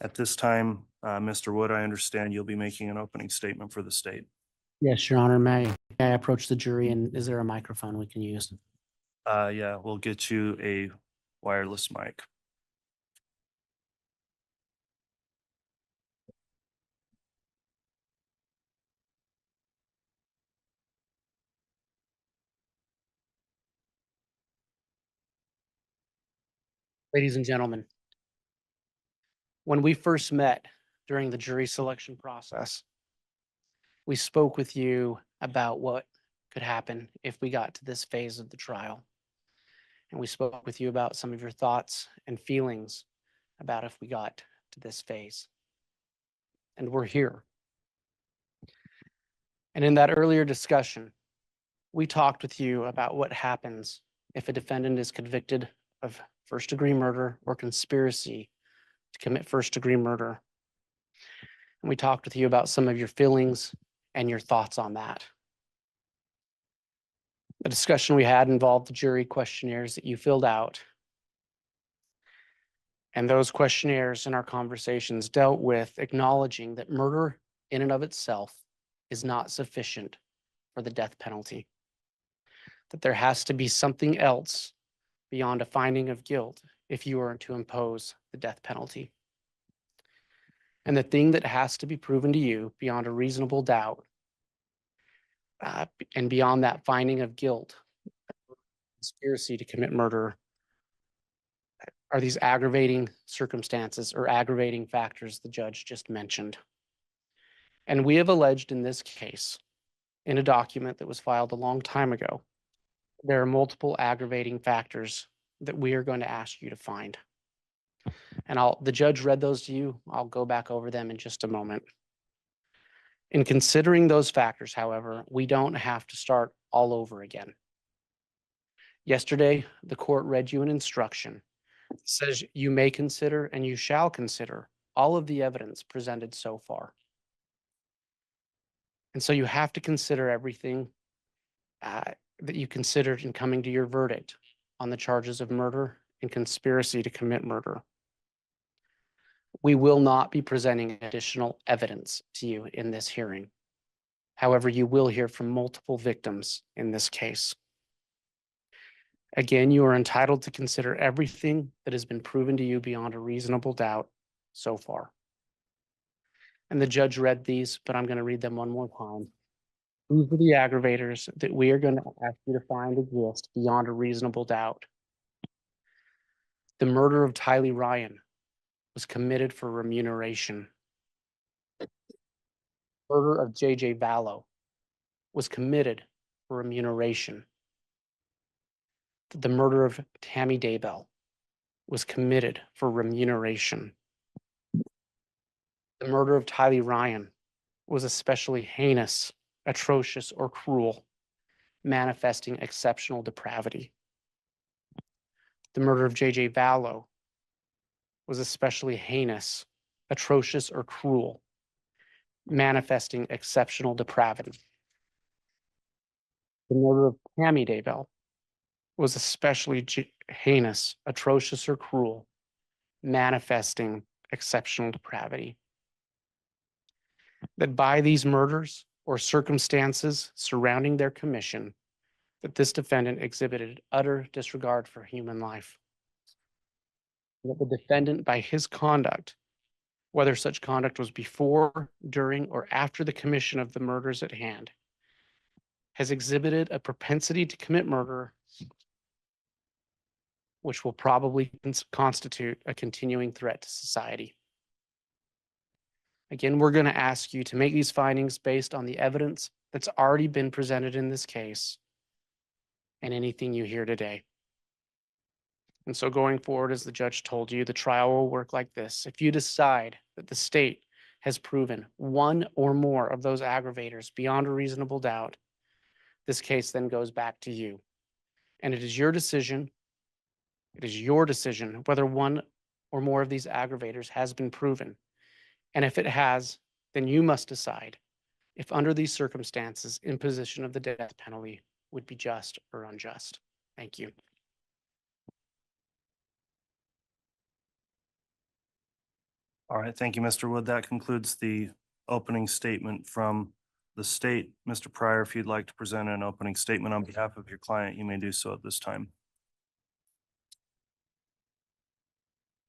At this time, Mr. Wood, I understand you'll be making an opening statement for the state. Yes, Your Honor. May I approach the jury, and is there a microphone we can use? Yeah, we'll get you a wireless mic. Ladies and gentlemen, when we first met during the jury selection process, we spoke with you about what could happen if we got to this phase of the trial. And we spoke with you about some of your thoughts and feelings about if we got to this phase. And we're here. And in that earlier discussion, we talked with you about what happens if a defendant is convicted of first-degree murder or conspiracy to commit first-degree murder. And we talked with you about some of your feelings and your thoughts on that. The discussion we had involved the jury questionnaires that you filled out. And those questionnaires in our conversations dealt with acknowledging that murder in and of itself is not sufficient for the death penalty. That there has to be something else beyond a finding of guilt if you are to impose the death penalty. And the thing that has to be proven to you beyond a reasonable doubt and beyond that finding of guilt, conspiracy to commit murder, are these aggravating circumstances or aggravating factors the judge just mentioned. And we have alleged in this case, in a document that was filed a long time ago, there are multiple aggravating factors that we are going to ask you to find. And the judge read those to you. I'll go back over them in just a moment. In considering those factors, however, we don't have to start all over again. Yesterday, the court read you an instruction that says you may consider and you shall consider all of the evidence presented so far. And so you have to consider everything that you considered in coming to your verdict on the charges of murder and conspiracy to commit murder. We will not be presenting additional evidence to you in this hearing. However, you will hear from multiple victims in this case. Again, you are entitled to consider everything that has been proven to you beyond a reasonable doubt so far. And the judge read these, but I'm going to read them one more time. These are the aggravators that we are going to ask you to find exist beyond a reasonable doubt. The murder of Tylee Ryan was committed for remuneration. The murder of J.J. Vallow was committed for remuneration. The murder of Tammy Daybell was committed for remuneration. The murder of Tylee Ryan was especially heinous, atrocious, or cruel, manifesting exceptional depravity. The murder of J.J. Vallow was especially heinous, atrocious, or cruel, manifesting exceptional depravity. The murder of Tammy Daybell was especially heinous, atrocious, or cruel, manifesting exceptional depravity. That by these murders or circumstances surrounding their commission, that this defendant exhibited utter disregard for human life. That the defendant, by his conduct, whether such conduct was before, during, or after the commission of the murders at hand, has exhibited a propensity to commit murder, which will probably constitute a continuing threat to society. Again, we're going to ask you to make these findings based on the evidence that's already been presented in this case and anything you hear today. And so going forward, as the judge told you, the trial will work like this. If you decide that the state has proven one or more of those aggravators beyond a reasonable doubt, this case then goes back to you. And it is your decision whether one or more of these aggravators has been proven. And if it has, then you must decide if under these circumstances, imposition of the death penalty would be just or unjust. Thank you. All right, thank you, Mr. Wood. That concludes the opening statement from the state. Mr. Pryor, if you'd like to present an opening statement on behalf of your client, you may do so at this time.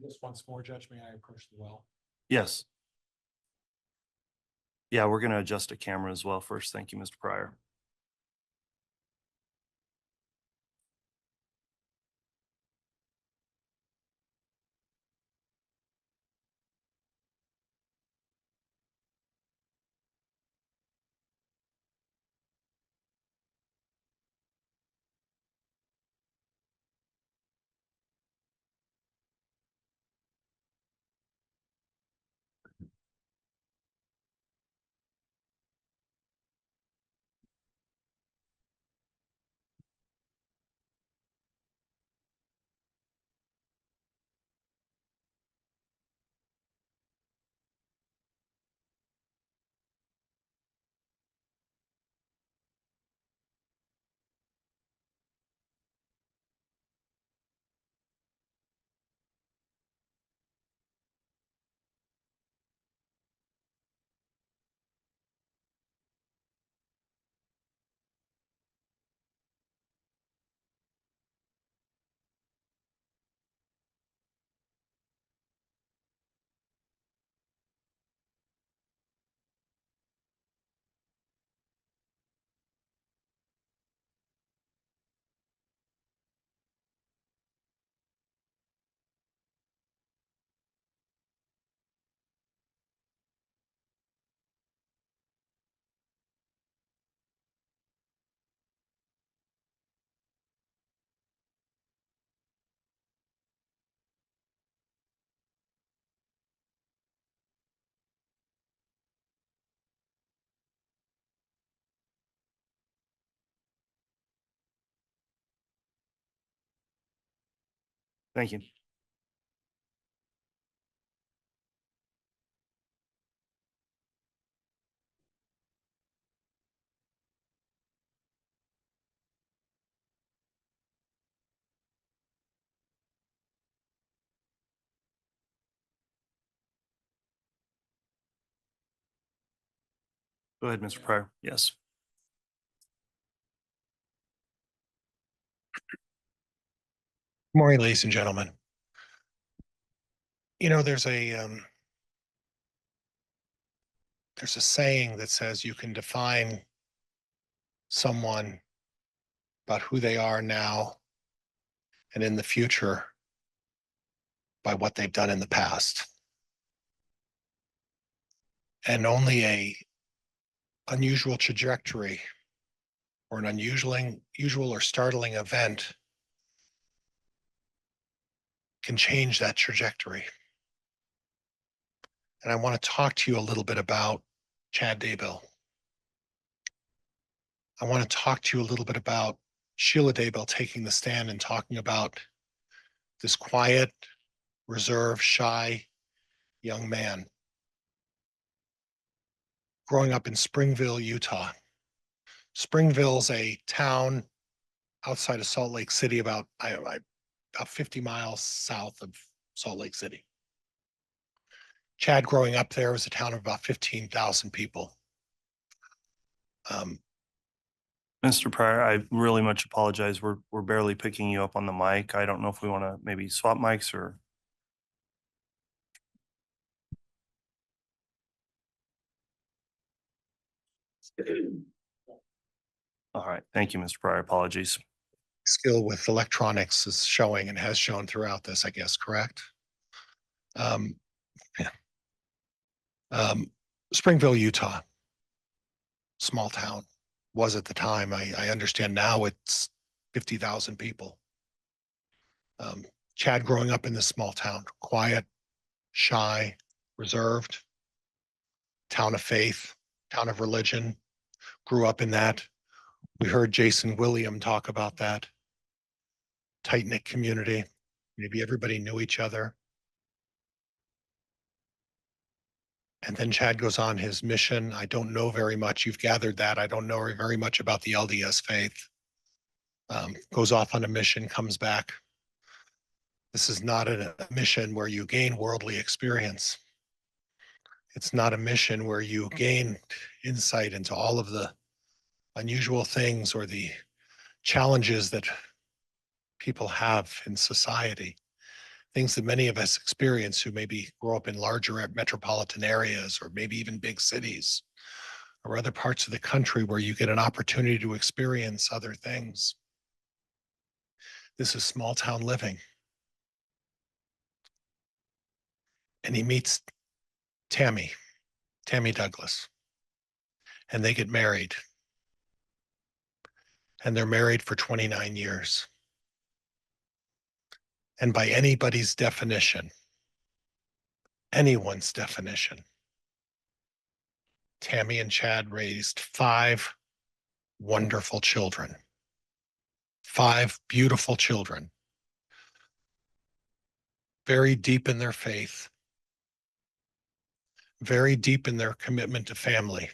Just once more, Judge, may I approach the well? Yes. Yeah, we're going to adjust a camera as well first. Thank you, Mr. Pryor. Thank you. Go ahead, Mr. Pryor. Yes. Good morning, ladies and gentlemen. You know, there's a saying that says you can define someone about who they are now and in the future by what they've done in the past. And only a unusual trajectory or an unusual or startling event can change that trajectory. And I want to talk to you a little bit about Chad Daybell. I want to talk to you a little bit about Sheila Daybell taking the stand and talking about this quiet, reserved, shy young man growing up in Springville, Utah. Springville's a town outside of Salt Lake City, about 50 miles south of Salt Lake City. Chad growing up there was a town of about 15,000 people. Mr. Pryor, I really much apologize. We're barely picking you up on the mic. I don't know if we want to maybe swap mics or. All right. Thank you, Mr. Pryor. Apologies. Skill with electronics is showing and has shown throughout this, I guess, correct? Yeah. Springville, Utah, small town, was at the time. I understand now it's 50,000 people. Chad growing up in this small town, quiet, shy, reserved, town of faith, town of religion, grew up in that. We heard Jason William talk about that. Tight-knit community. Maybe everybody knew each other. And then Chad goes on his mission. I don't know very much. You've gathered that. I don't know very much about the LDS faith. Goes off on a mission, comes back. This is not a mission where you gain worldly experience. It's not a mission where you gain insight into all of the unusual things or the challenges that people have in society, things that many of us experience who maybe grow up in larger metropolitan areas or maybe even big cities or other parts of the country where you get an opportunity to experience other things. This is small town living. And he meets Tammy Douglas, and they get married. And they're married for 29 years. And by anybody's definition, anyone's definition, Tammy and Chad raised 5 wonderful children, 5 beautiful children, very deep in their faith, very deep in their commitment to family.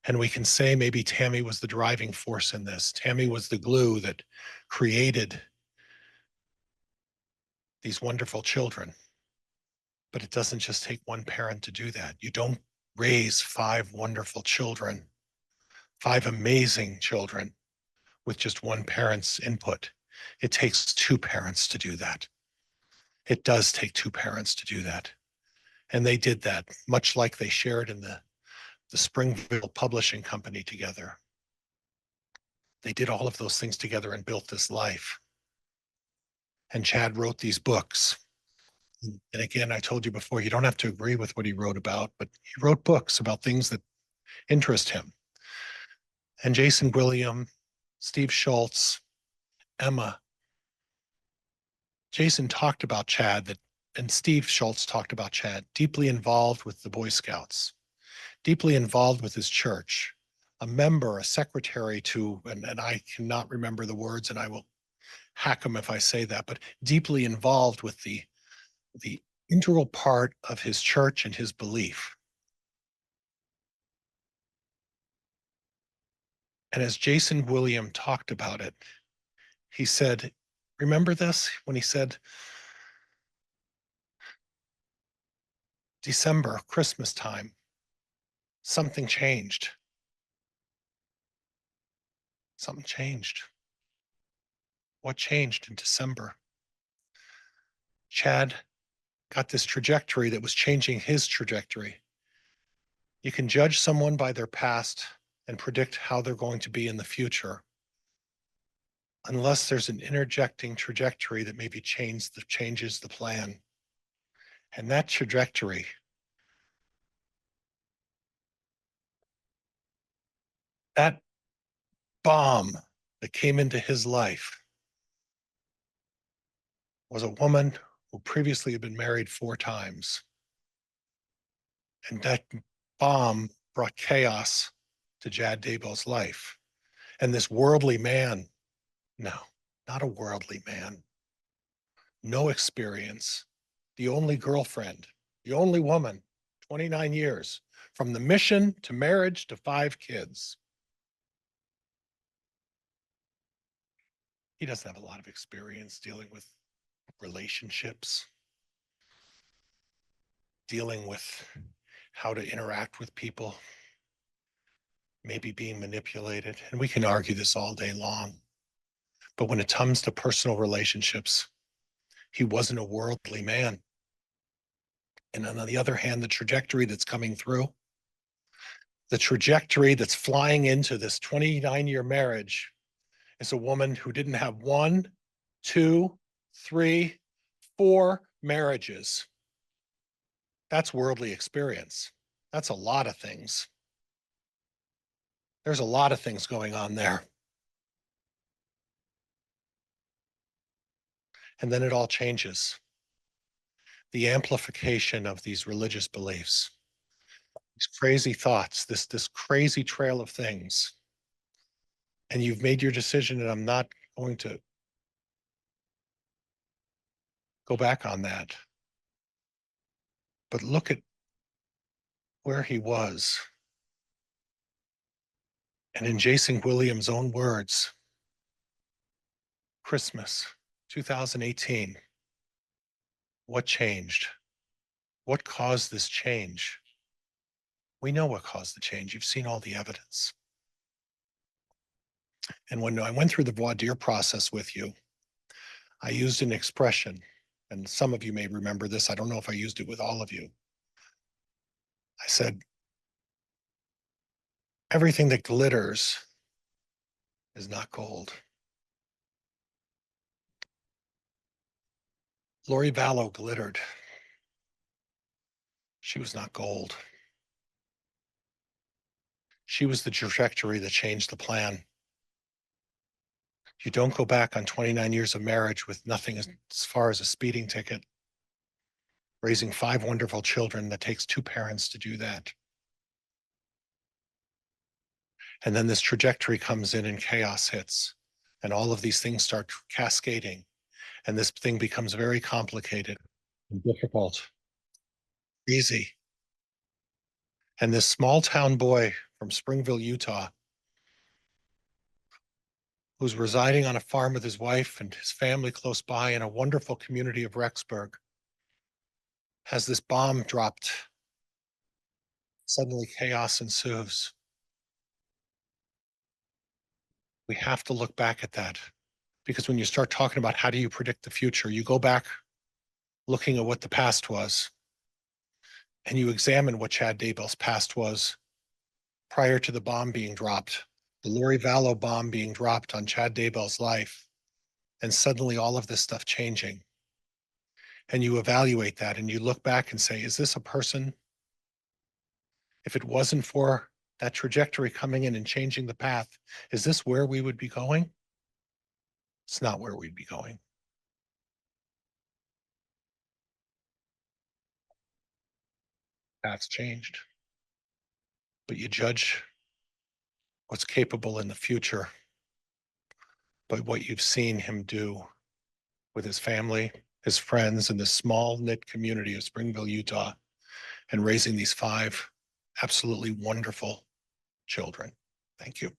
And we can say maybe Tammy was the driving force in this. Tammy was the glue that created these wonderful children. But it doesn't just take one parent to do that. You don't raise 5 wonderful children, 5 amazing children with just one parent's input. It takes 2 parents to do that. It does take 2 parents to do that. And they did that, much like they shared in the Springville Publishing Company together. They did all of those things together and built this life. And Chad wrote these books. And again, I told you before, you don't have to agree with what he wrote about, but he wrote books about things that interest him. And Jason William, Steve Schultz, Emma, Jason talked about Chad, and Steve Schultz talked about Chad, deeply involved with the Boy Scouts, deeply involved with his church, a member, a secretary to, and I cannot remember the words, and I will hack him if I say that, but deeply involved with the integral part of his church and his belief. And as Jason William talked about it, he said, remember this when he said, December, Christmas time, something changed. Something changed. What changed in December? Chad got this trajectory that was changing his trajectory. You can judge someone by their past and predict how they're going to be in the future, unless there's an interjecting trajectory that maybe changes the plan. And that trajectory, that bomb that came into his life, was a woman who previously had been married 4 times. And that bomb brought chaos to Chad Daybell's life. And this worldly man, no, not a worldly man, no experience, the only girlfriend, the only woman, 29 years, from the mission to marriage to 5 kids. He doesn't have a lot of experience dealing with relationships, dealing with how to interact with people, maybe being manipulated. And we can argue this all day long. But when it comes to personal relationships, he wasn't a worldly man. And on the other hand, the trajectory that's coming through, the trajectory that's flying into this 29-year marriage is a woman who didn't have 1, 2, 3, 4 marriages. That's worldly experience. That's a lot of things. There's a lot of things going on there. And then it all changes. The amplification of these religious beliefs, these crazy thoughts, this crazy trail of things. And you've made your decision, and I'm not going to go back on that. But look at where he was. And in Jason Williams' own words, Christmas 2018, what changed? What caused this change? We know what caused the change. You've seen all the evidence. And when I went through the voir dire process with you, I used an expression, and some of you may remember this. I don't know if I used it with all of you. I said, everything that glitters is not gold. Lori Vallow glittered. She was not gold. She was the trajectory that changed the plan. You don't go back on 29 years of marriage with nothing as far as a speeding ticket. Raising 5 wonderful children, that takes 2 parents to do that. And then this trajectory comes in and chaos hits, and all of these things start cascading, and this thing becomes very complicated and difficult, easy. And this small town boy from Springville, Utah, who's residing on a farm with his wife and his family close by in a wonderful community of Rexburg, has this bomb dropped. Suddenly chaos ensues. We have to look back at that, because when you start talking about how do you predict the future, you go back looking at what the past was, and you examine what Chad Daybell's past was prior to the bomb being dropped, the Lori Vallow bomb being dropped on Chad Daybell's life, and suddenly all of this stuff changing. And you evaluate that and you look back and say, is this a person? If it wasn't for that trajectory coming in and changing the path, is this where we would be going? It's not where we'd be going. Path's changed. But you judge what's capable in the future by what you've seen him do with his family, his friends, in this small knit community of Springville, Utah, and raising these 5 absolutely wonderful children. Thank you.